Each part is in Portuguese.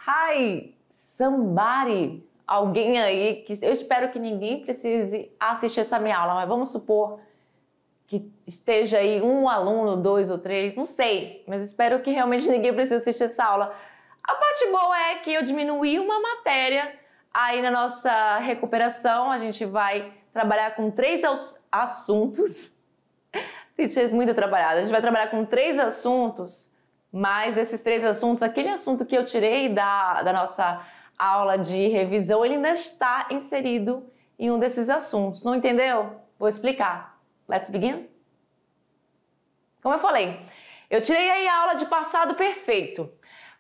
Hi, somebody. Alguém aí, que eu espero que ninguém precise assistir essa minha aula, mas vamos supor que esteja aí um aluno, 2 ou 3, não sei, mas espero que realmente ninguém precise assistir essa aula. A parte boa é que eu diminuí uma matéria aí na nossa recuperação, a gente vai trabalhar com 3 assuntos. Tem sido muito trabalhado. A gente vai trabalhar com 3 assuntos, mas esses 3 assuntos, aquele assunto que eu tirei da nossa aula de revisão, ele ainda está inserido em um desses assuntos. Não entendeu? Vou explicar. Let's begin? Como eu falei, eu tirei aí a aula de passado perfeito,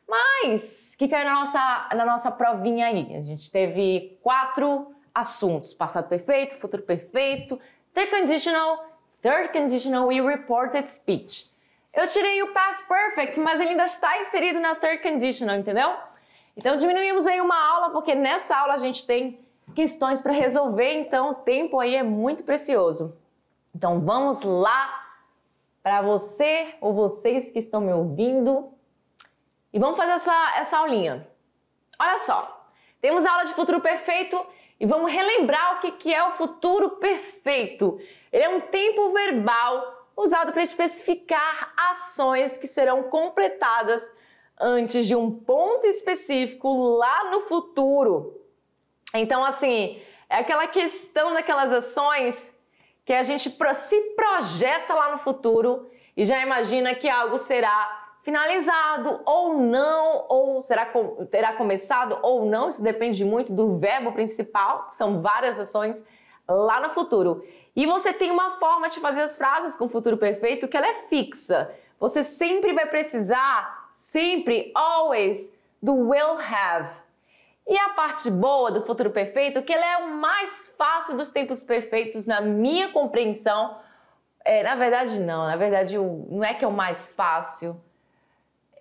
mas que caiu na nossa provinha aí. A gente teve 4 assuntos: passado perfeito, futuro perfeito, third conditional e reported speech. Eu tirei o past perfect, mas ele ainda está inserido na third conditional, entendeu? Então diminuímos aí uma aula, porque nessa aula a gente tem questões para resolver, então o tempo aí é muito precioso. Então vamos lá para você ou vocês que estão me ouvindo e vamos fazer essa aulinha. Olha só, temos a aula de futuro perfeito e vamos relembrar o que é o futuro perfeito. Ele é um tempo verbal usado para especificar ações que serão completadas antes de um ponto específico lá no futuro. Então, assim, é aquela questão daquelas ações que a gente se projeta lá no futuro e já imagina que algo será finalizado ou não, ou terá começado ou não. Isso depende muito do verbo principal, são várias ações lá no futuro. E você tem uma forma de fazer as frases com futuro perfeito que ela é fixa. Você sempre vai precisar, always, do will have. E a parte boa do futuro perfeito é que ele é o mais fácil dos tempos perfeitos na minha compreensão. Na verdade não é que é o mais fácil.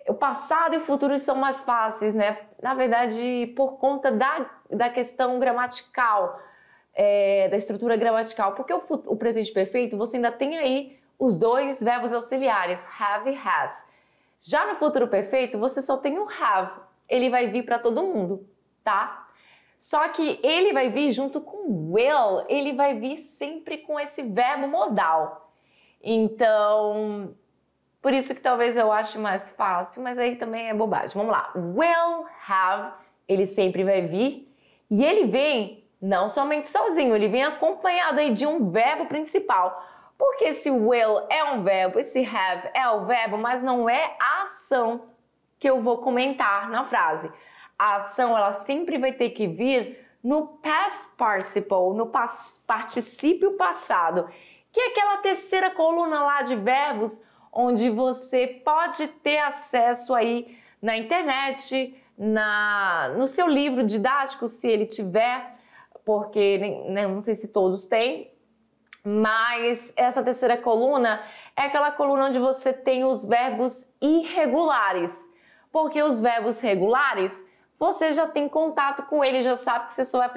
O passado e o futuro são mais fáceis, né? Na verdade, por conta da questão gramatical, da estrutura gramatical. Porque o presente perfeito, você ainda tem aí os 2 verbos auxiliares, have e has. Já no futuro perfeito, você só tem o have. Ele vai vir para todo mundo, tá? Só que ele vai vir junto com will, ele vai vir sempre com esse verbo modal. Então, por isso que talvez eu ache mais fácil, mas aí também é bobagem. Vamos lá. Will have, ele sempre vai vir e ele vem não somente sozinho, ele vem acompanhado aí de um verbo principal. Porque esse will é um verbo, esse have é o verbo, mas não é a ação que eu vou comentar na frase. A ação, ela sempre vai ter que vir no past participle, no particípio passado, que é aquela terceira coluna lá de verbos, onde você pode ter acesso aí na internet, no seu livro didático, se ele tiver, porque não sei se todos têm, mas essa terceira coluna é aquela coluna onde você tem os verbos irregulares, porque os verbos regulares você já tem contato com ele, já sabe que você só vai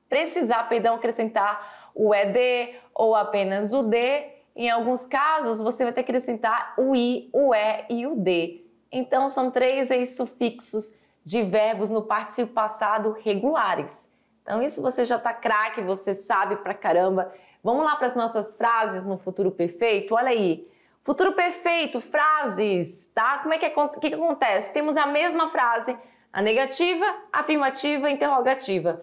precisar acrescentar o ED ou apenas o D. Em alguns casos, você vai ter que acrescentar o I, o E e o D. Então, são 3 aí sufixos de verbos no particípio passado regulares. Então, isso você já tá craque, você sabe pra caramba. Vamos lá para as nossas frases no futuro perfeito? Olha aí. Futuro perfeito, frases, tá? Como é que acontece? Temos a mesma frase, a negativa, afirmativa e interrogativa.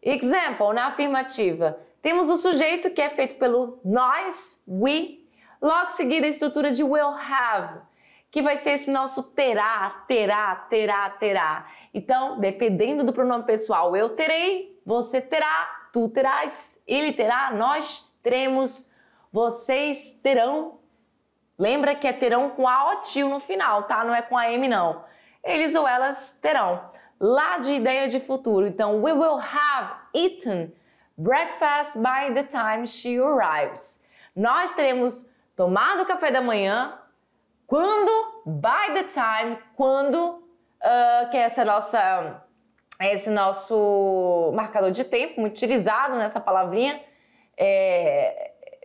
Example, na afirmativa. Temos o sujeito que é feito pelo nós, we, logo seguida a estrutura de will have, que vai ser esse nosso terá. Então, dependendo do pronome pessoal, eu terei, você terá, tu terás, ele terá, nós teremos, vocês terão. Lembra que é terão com a o tio no final, tá? Não é com a M, não. Eles ou elas terão. Lá de ideia de futuro. Então, we will have eaten breakfast by the time she arrives. Nós teremos tomado café da manhã quando, by the time, que é esse nosso marcador de tempo, muito utilizado nessa palavrinha.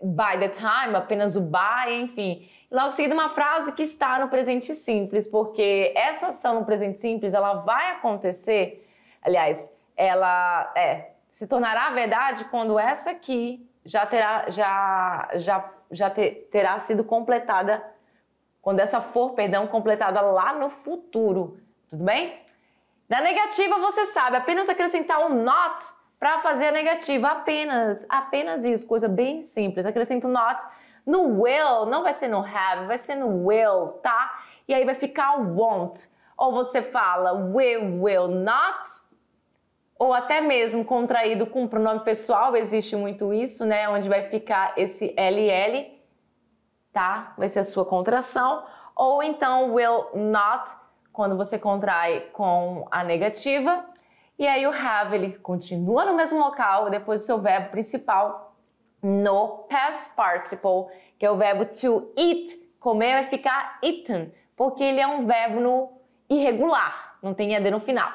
by the time, apenas o by, enfim. Logo em seguida, uma frase que está no presente simples, porque essa ação no presente simples, ela vai acontecer, aliás, ela se tornará verdade quando essa aqui terá sido completada, quando essa for, completada lá no futuro, tudo bem? Na negativa, você sabe, apenas acrescentar o not para fazer a negativa, apenas isso, coisa bem simples. Acrescenta o not no will, não vai ser no have, vai ser no will, tá? E aí vai ficar won't. Ou você fala we will not, ou até mesmo contraído com o pronome pessoal, existe muito isso, né? Onde vai ficar esse LL, tá? Vai ser a sua contração. Ou então will not, quando você contrai com a negativa. E aí o have, ele continua no mesmo local, depois do seu verbo principal, no past participle, que é o verbo to eat. Comer vai ficar eaten, porque ele é um verbo no irregular, não tem ED no final.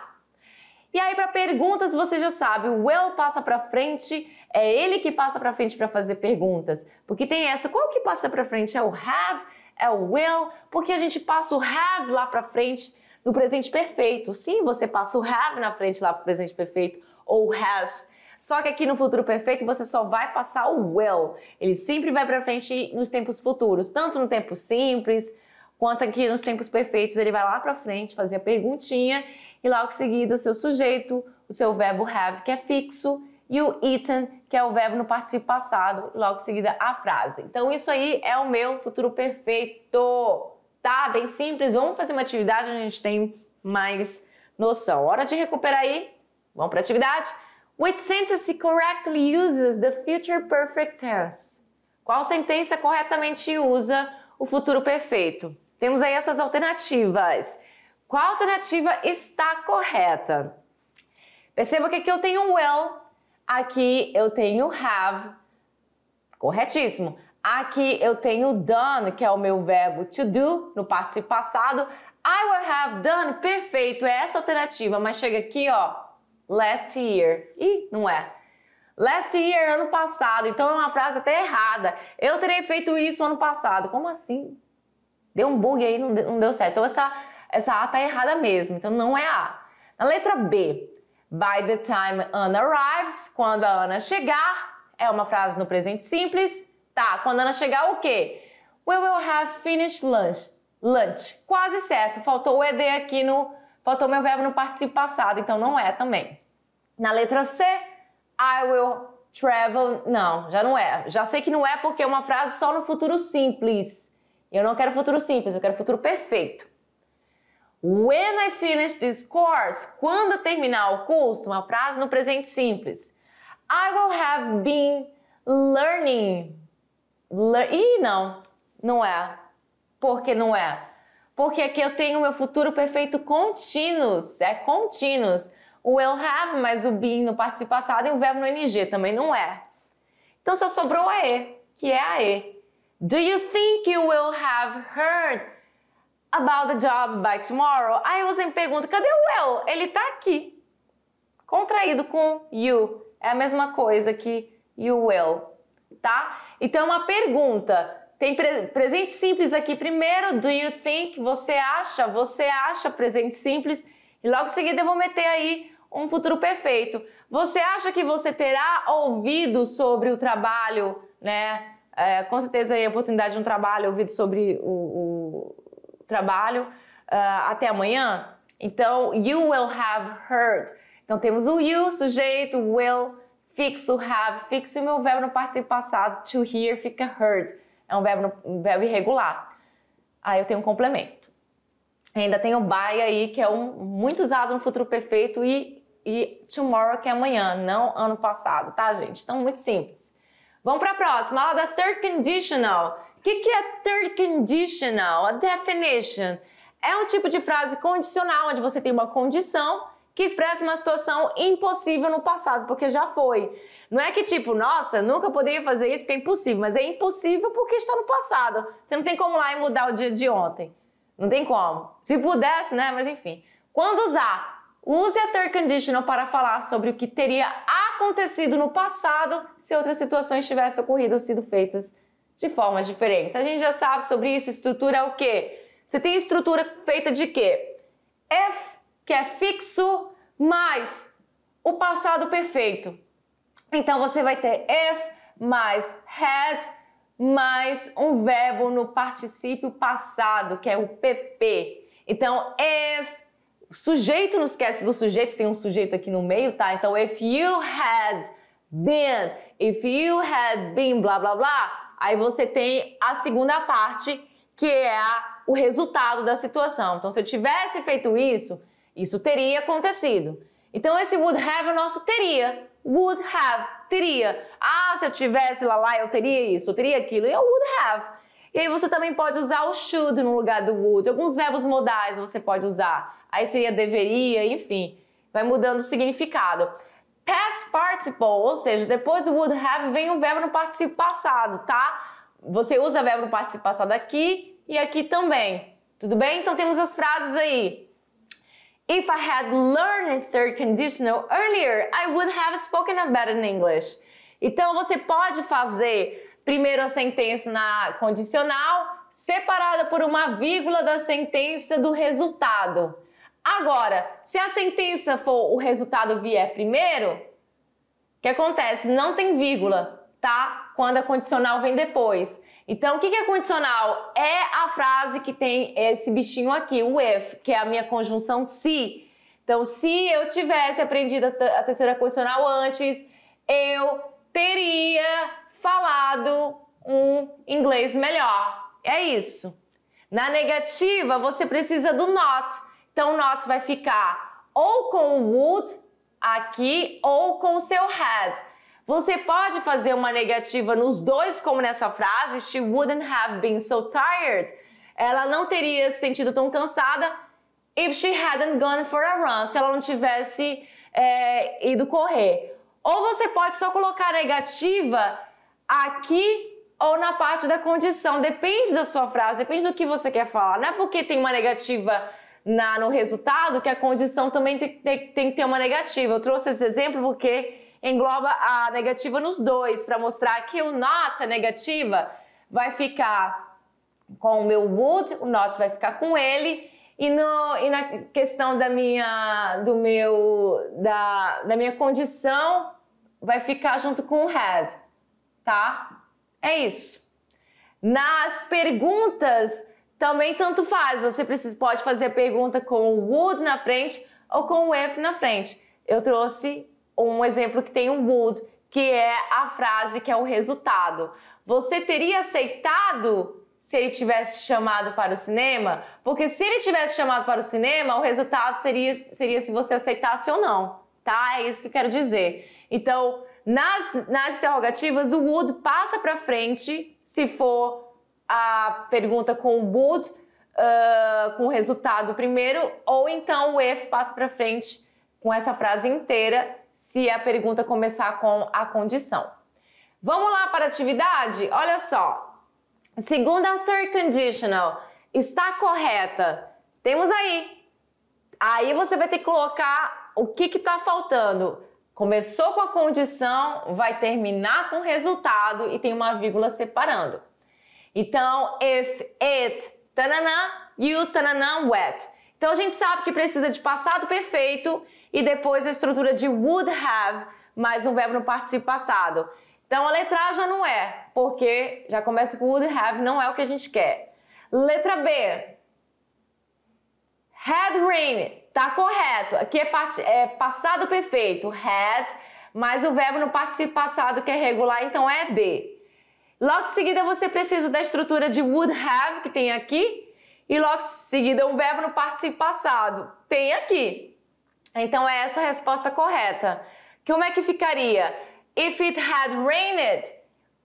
E aí para perguntas você já sabe, o will passa para frente, é ele que passa para frente para fazer perguntas. Porque tem essa, qual que passa para frente? É o have, é o will, porque a gente passa o have lá para frente no presente perfeito. Sim, você passa o have na frente lá para o presente perfeito, ou has. Só que aqui no futuro perfeito você só vai passar o will. Ele sempre vai para frente nos tempos futuros, tanto no tempo simples, quanto aqui nos tempos perfeitos ele vai lá para frente fazer a perguntinha e logo em seguida o seu sujeito, o seu verbo have, que é fixo, e o eaten, que é o verbo no particípio passado, e logo em seguida a frase. Então isso aí é o meu futuro perfeito. Tá? Bem simples. Vamos fazer uma atividade onde a gente tem mais noção. Hora de recuperar aí. Vamos para a atividade. Which sentence correctly uses the future perfect tense? Qual sentença corretamente usa o futuro perfeito? Temos aí essas alternativas. Qual alternativa está correta? Perceba que aqui eu tenho will, aqui eu tenho have. Corretíssimo. Aqui eu tenho done, que é o meu verbo to do, no particípio passado. I will have done, perfeito, é essa alternativa. Mas chega aqui, ó, last year. Ih, não é. Last year, ano passado. Então é uma frase até errada. Eu terei feito isso ano passado. Como assim? Deu um bug aí, não deu certo. Então essa A tá errada mesmo. Então não é A. Na letra B, by the time Anna arrives, quando a Ana chegar, é uma frase no presente simples. Tá, quando a Ana chegar, o quê? We will have finished lunch. Quase certo. Faltou o ED aqui faltou meu verbo no particípio passado, então não é também. Na letra C, I will travel. Não, já não é. Já sei que não é porque é uma frase só no futuro simples. Eu não quero futuro simples, eu quero futuro perfeito. When I finish this course, quando eu terminar o curso, uma frase no presente simples. I will have been learning. Ih, não é. Por que não é? Porque aqui eu tenho o meu futuro perfeito continuous, é continuous. O will have, mais o been no particípio passado e o verbo no ing, também não é. Então só sobrou a E, que é a E. Do you think you will have heard about the job by tomorrow? Aí você me pergunta, cadê o will? Ele tá aqui, contraído com you. É a mesma coisa que you will, tá? Então, uma pergunta. Tem presente simples aqui primeiro. Do you think? Você acha presente simples. E logo em seguida eu vou meter aí um futuro perfeito. Você acha que você terá ouvido sobre o trabalho, né? Com certeza aí a oportunidade de um trabalho, ouvido sobre o trabalho até amanhã? Então, you will have heard. Então, temos o you, sujeito, will, fixo, have, fixo e o meu verbo no particípio passado, to hear, fica heard. É um verbo irregular. Aí eu tenho um complemento. Ainda tem o by aí, que é muito usado no futuro perfeito, e tomorrow, que é amanhã, não ano passado, tá, gente? Então, muito simples. Vamos para a próxima, aula da third conditional. O que é third conditional? A definition. É um tipo de frase condicional, onde você tem uma condição que expressa uma situação impossível no passado, porque já foi. Não é que tipo, nossa, nunca poderia fazer isso porque é impossível, mas é impossível porque está no passado. Você não tem como ir lá e mudar o dia de ontem. Não tem como. Se pudesse, né? Mas enfim. Quando usar, use a third conditional para falar sobre o que teria acontecido no passado se outras situações tivessem ocorrido ou sido feitas de formas diferentes. A gente já sabe sobre isso. Estrutura é o quê? Você tem estrutura feita de quê? If, que é fixo, mais o passado perfeito. Então, você vai ter if mais had mais um verbo no particípio passado, que é o PP. Então, if, o sujeito, não esquece do sujeito, tem um sujeito aqui no meio, tá? Então, if you had been, blá, blá, blá, aí você tem a segunda parte, que é o resultado da situação. Então, se eu tivesse feito isso, isso teria acontecido. Então, esse would have é o nosso teria. Would have, teria. Ah, se eu tivesse lá, eu teria isso, eu teria aquilo. Eu would have. E aí você também pode usar o should no lugar do would. Alguns verbos modais você pode usar. Aí seria deveria, enfim. Vai mudando o significado. Past participle, ou seja, depois do would have vem um verbo no particípio passado, tá? Você usa verbo no particípio passado aqui e aqui também. Tudo bem? Então temos as frases aí. If I had learned third conditional earlier, I would have spoken better in English. Então você pode fazer primeiro a sentença na condicional, separada por uma vírgula da sentença do resultado. Agora, se a sentença for o resultado vier primeiro, o que acontece? Não tem vírgula, tá? Quando a condicional vem depois. Então, o que é condicional? É a frase que tem esse bichinho aqui, o if, que é a minha conjunção se. Então, se eu tivesse aprendido a terceira condicional antes, eu teria falado um inglês melhor. É isso. Na negativa, você precisa do not. Então, o not vai ficar ou com o would aqui ou com o seu had. Você pode fazer uma negativa nos dois, como nessa frase, she wouldn't have been so tired. Ela não teria se sentido tão cansada if she hadn't gone for a run, se ela não tivesse ido correr. Ou você pode só colocar a negativa aqui ou na parte da condição, depende da sua frase, depende do que você quer falar. Não é porque tem uma negativa no resultado que a condição também tem que ter uma negativa. Eu trouxe esse exemplo porque engloba a negativa nos dois, para mostrar que o not, a negativa, vai ficar com o meu would, o not vai ficar com ele, e na questão da minha condição, vai ficar junto com o had, tá? É isso. Nas perguntas, também tanto faz, você pode fazer a pergunta com o would na frente ou com o if na frente. Eu trouxe um exemplo que tem um would, que é a frase que é o resultado. Você teria aceitado se ele tivesse chamado para o cinema? Porque se ele tivesse chamado para o cinema, o resultado seria se você aceitasse ou não, tá? É isso que eu quero dizer. Então, nas interrogativas, o would passa para frente se for a pergunta com o would, com o resultado primeiro, ou então o if passa para frente com essa frase inteira, se a pergunta começar com a condição. Vamos lá para a atividade? Olha só. Segunda third conditional está correta. Temos aí. Aí você vai ter que colocar o que está faltando. Começou com a condição, vai terminar com o resultado e tem uma vírgula separando. Então, if it, tananã, you, tananã, wet. Então, a gente sabe que precisa de passado perfeito e depois a estrutura de would have, mais um verbo no particípio passado. Então, a letra A já não é, porque já começa com would have, não é o que a gente quer. Letra B. Had rain, tá correto. Aqui é passado perfeito, had, mais o verbo no particípio passado que é regular, então é D. Logo em seguida, você precisa da estrutura de would have, que tem aqui, e logo em seguida um verbo no particípio passado, tem aqui. Então, é essa a resposta correta. Como é que ficaria? If it had rained,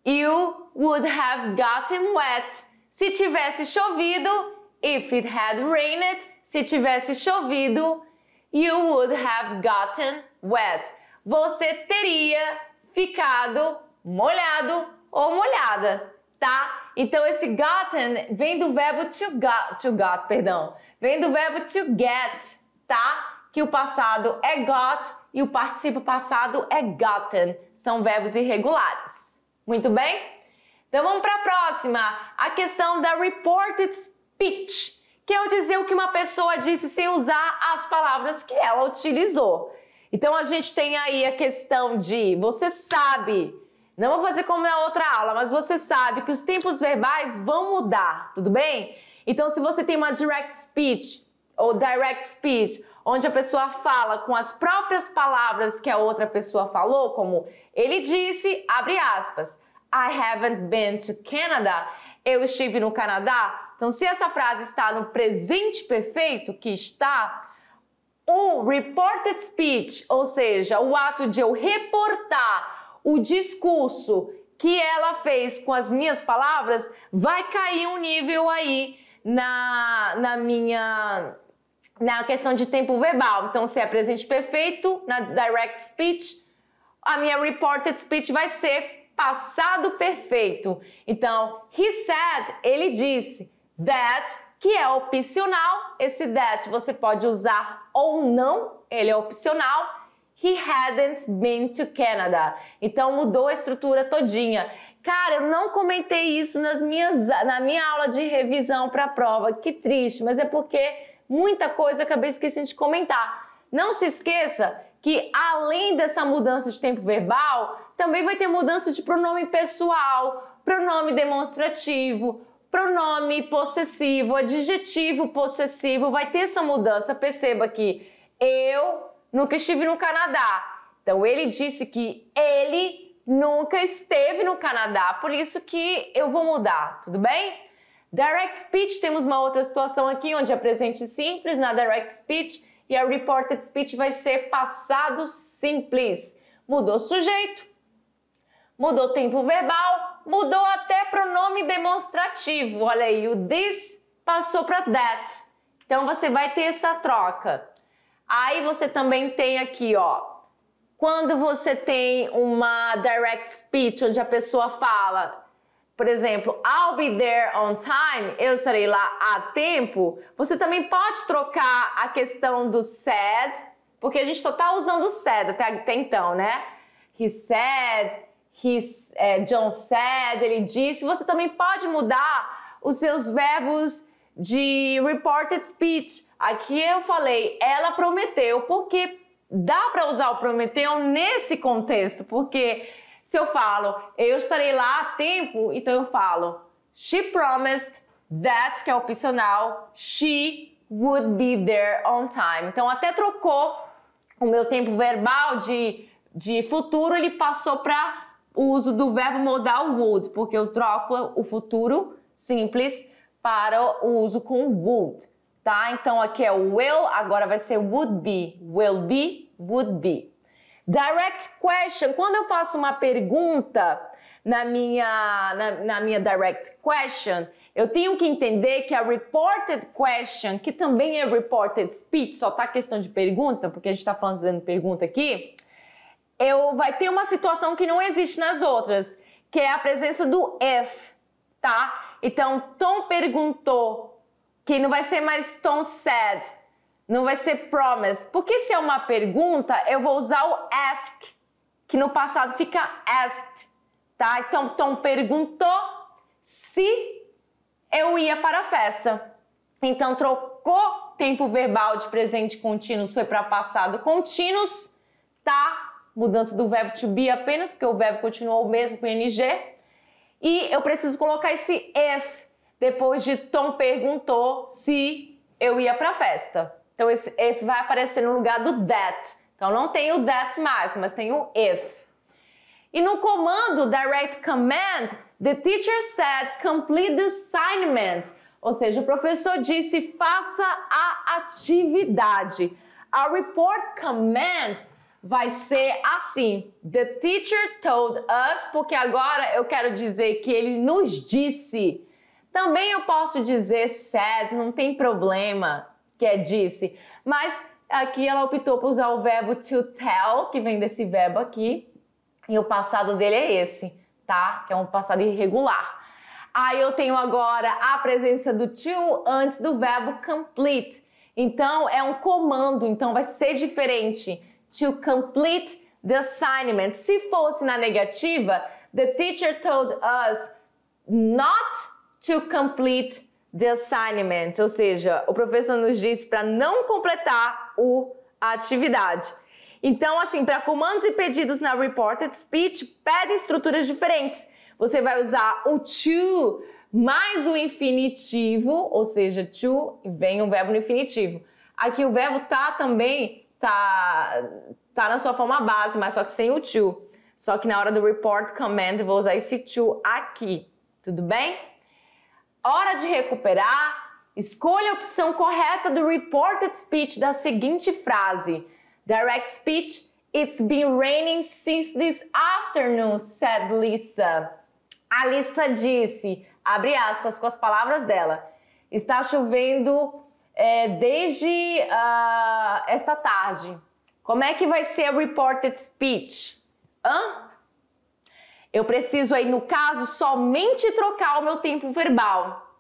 you would have gotten wet. Se tivesse chovido, if it had rained, se tivesse chovido, you would have gotten wet. Você teria ficado molhado ou molhada, tá? Então, esse gotten vem do verbo vem do verbo to get, tá? Que o passado é got e o participo passado é gotten. São verbos irregulares. Muito bem? Então vamos para a próxima. A questão da reported speech, que é o dizer o que uma pessoa disse sem usar as palavras que ela utilizou. Então a gente tem aí a questão de você sabe, não vou fazer como na outra aula, mas você sabe que os tempos verbais vão mudar, tudo bem? Então se você tem uma direct speech ou direct speech, onde a pessoa fala com as próprias palavras que a outra pessoa falou, como ele disse, abre aspas, I haven't been to Canada, eu estive no Canadá. Então se essa frase está no presente perfeito, que está, o reported speech, ou seja, o ato de eu reportar o discurso que ela fez com as minhas palavras, vai cair um nível aí na questão de tempo verbal. Então, se é presente perfeito, na direct speech, a minha reported speech vai ser passado perfeito. Então, he said, ele disse, that, que é opcional. Esse that você pode usar ou não, ele é opcional. He hadn't been to Canada. Então mudou a estrutura todinha. Cara, eu não comentei isso na minha aula de revisão para a prova. Que triste, mas é porque muita coisa eu acabei esquecendo de comentar. Não se esqueça que além dessa mudança de tempo verbal, também vai ter mudança de pronome pessoal, pronome demonstrativo, pronome possessivo, adjetivo possessivo, vai ter essa mudança. Perceba que eu nunca estive no Canadá. Então ele disse que ele nunca esteve no Canadá, por isso que eu vou mudar, tudo bem? Direct speech, temos uma outra situação aqui onde é presente simples na direct speech e a reported speech vai ser passado simples. Mudou o sujeito, mudou tempo verbal, mudou até pronome demonstrativo. Olha aí, o this passou para that. Então você vai ter essa troca. Aí você também tem aqui, ó, quando você tem uma direct speech onde a pessoa fala, por exemplo, I'll be there on time, eu estarei lá a tempo, você também pode trocar a questão do said, porque a gente só está usando o said até então, né? He said, John said, ele disse. Você também pode mudar os seus verbos de reported speech. Aqui eu falei, ela prometeu, porque dá para usar o prometeu nesse contexto, porque se eu falo, eu estarei lá a tempo, então eu falo, she promised that, que é opcional, she would be there on time. Então até trocou o meu tempo verbal de futuro, ele passou para o uso do verbo modal would, porque eu troco o futuro simples para o uso com would, tá? Então aqui é will, agora vai ser would be, will be, would be. Direct question, quando eu faço uma pergunta na minha direct question, eu tenho que entender que a reported question, que também é reported speech, só tá questão de pergunta, porque a gente tá fazendo pergunta aqui, vai ter uma situação que não existe nas outras, que é a presença do if, tá? Então, Tom perguntou, que não vai ser mais Tom said, não vai ser promise. Porque se é uma pergunta, eu vou usar o ask, que no passado fica asked, tá? Então, Tom perguntou se eu ia para a festa. Então, trocou tempo verbal de presente contínuo, foi para passado contínuos, tá? Mudança do verbo to be apenas, porque o verbo continuou o mesmo com ing. E eu preciso colocar esse if, depois de Tom perguntou se eu ia para a festa. Então esse if vai aparecer no lugar do that. Então não tem o that mais, mas tem o if. E no comando direct command, the teacher said complete the assignment. Ou seja, o professor disse faça a atividade. A report command vai ser assim, the teacher told us, porque agora eu quero dizer que ele nos disse. Também eu posso dizer said, não tem problema, que é disse. Mas aqui ela optou por usar o verbo to tell, que vem desse verbo aqui, e o passado dele é esse, tá? Que é um passado irregular. Aí eu tenho agora a presença do to antes do verbo complete. Então é um comando, então vai ser diferente. to complete the assignment. Se fosse na negativa, the teacher told us not to complete the assignment. Ou seja, o professor nos disse para não completar a atividade. Então, assim, para comandos e pedidos na reported speech, pedem estruturas diferentes. Você vai usar o to mais o infinitivo, ou seja, to, vem o verbo no infinitivo. Aqui o verbo também tá na sua forma base, mas só que sem o to. Só que na hora do report command eu vou usar esse to aqui. Tudo bem? Hora de recuperar. Escolha a opção correta do reported speech da seguinte frase. Direct speech, it's been raining since this afternoon, said Lisa. A Lisa disse, abre aspas com as palavras dela, está chovendo desde esta tarde. Como é que vai ser a reported speech? Eu preciso aí, no caso, somente trocar o meu tempo verbal.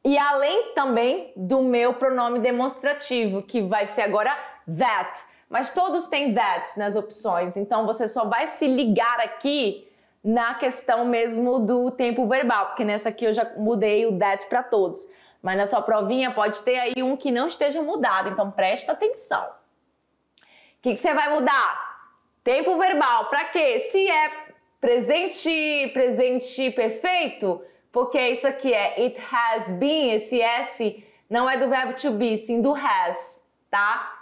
E além também do meu pronome demonstrativo, que vai ser agora that. Mas todos têm that nas opções, então você só vai se ligar aqui na questão mesmo do tempo verbal, porque nessa aqui eu já mudei o that para todos. Mas na sua provinha pode ter aí um que não esteja mudado, então presta atenção. O que você vai mudar? Tempo verbal, para quê? Se é presente perfeito, porque isso aqui é it has been, esse S não é do verbo to be, sim do has, tá?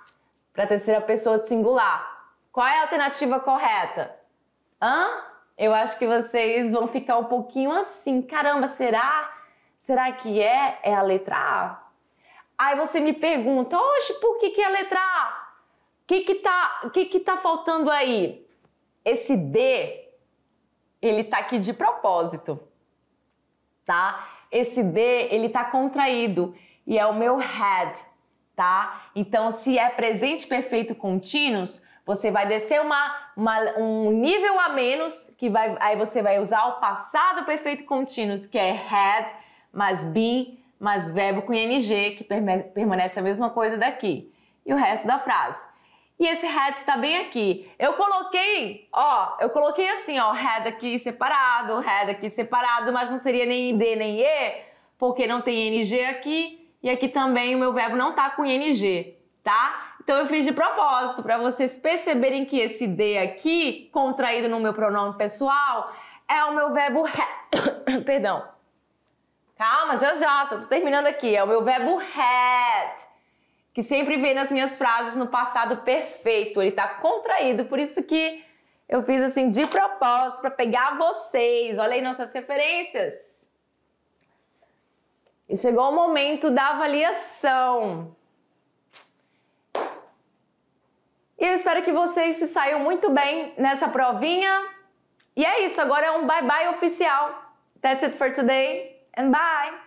Para a terceira pessoa de singular. Qual é a alternativa correta? Eu acho que vocês vão ficar um pouquinho assim. Caramba, será que é a letra A? Aí você me pergunta, oxe, por que é a letra A? O que tá faltando aí? Esse D, ele tá aqui de propósito, tá? Esse D, ele tá contraído e é o meu had. Tá? Então, se é presente perfeito contínuos, você vai descer um nível a menos, aí você vai usar o passado perfeito contínuos, que é had, mais be, mais verbo com ing, que permanece a mesma coisa daqui. E o resto da frase. E esse had está bem aqui. Eu coloquei assim, ó, had aqui separado, mas não seria nem id nem e, porque não tem ing aqui. E aqui também o meu verbo não tá com ing, tá? Então eu fiz de propósito para vocês perceberem que esse D aqui, contraído no meu pronome pessoal, é o meu verbo perdão. Calma, já tô terminando aqui. É o meu verbo had, que sempre vem nas minhas frases no passado perfeito. Ele tá contraído, por isso que eu fiz assim de propósito para pegar vocês. Olha aí nossas referências. E chegou o momento da avaliação. E eu espero que vocês se saiam muito bem nessa provinha. E é isso, agora é um bye-bye oficial. That's it for today and bye!